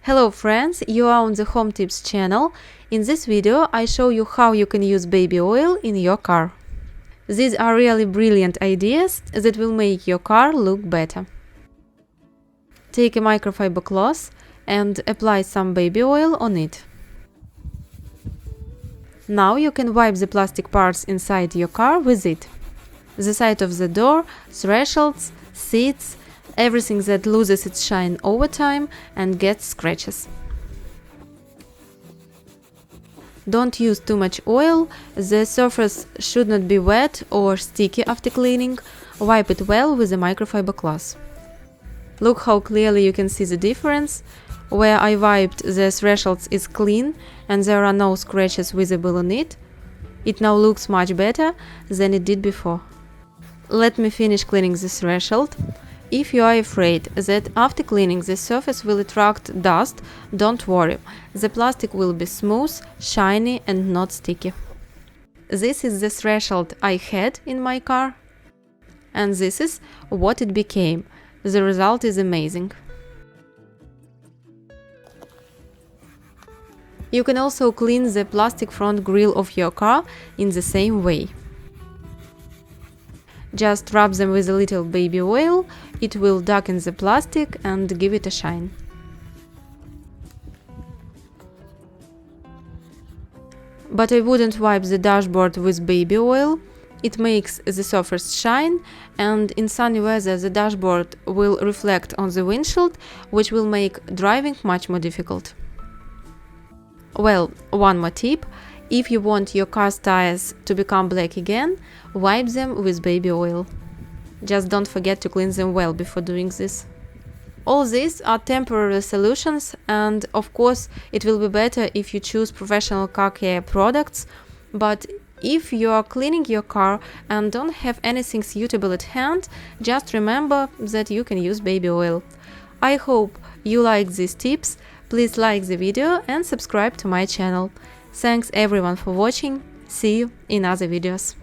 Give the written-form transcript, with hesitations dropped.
Hello friends, you are on the Home Tips channel. In this video I show you how you can use baby oil in your car. These are really brilliant ideas that will make your car look better. Take a microfiber cloth and apply some baby oil on it. Now you can wipe the plastic parts inside your car with it. The side of the door, thresholds, seats, everything that loses its shine over time and gets scratches. Don't use too much oil, the surface should not be wet or sticky after cleaning. Wipe it well with a microfiber cloth. Look how clearly you can see the difference. Where I wiped, the thresholds is clean and there are no scratches visible on it. It now looks much better than it did before. Let me finish cleaning the threshold. If you are afraid that after cleaning the surface will attract dust, don't worry. The plastic will be smooth, shiny and not sticky. This is the threshold I had in my car. And this is what it became. The result is amazing. You can also clean the plastic front grille of your car in the same way. Just rub them with a little baby oil, it will darken the plastic and give it a shine. But I wouldn't wipe the dashboard with baby oil, it makes the surface shine, and in sunny weather the dashboard will reflect on the windshield, which will make driving much more difficult. Well, one more tip. If you want your car's tires to become black again, wipe them with baby oil. Just don't forget to clean them well before doing this. All these are temporary solutions, and of course it will be better if you choose professional car care products, but if you are cleaning your car and don't have anything suitable at hand, just remember that you can use baby oil. I hope you like these tips. Please like the video and subscribe to my channel. Thanks everyone for watching. See you in other videos.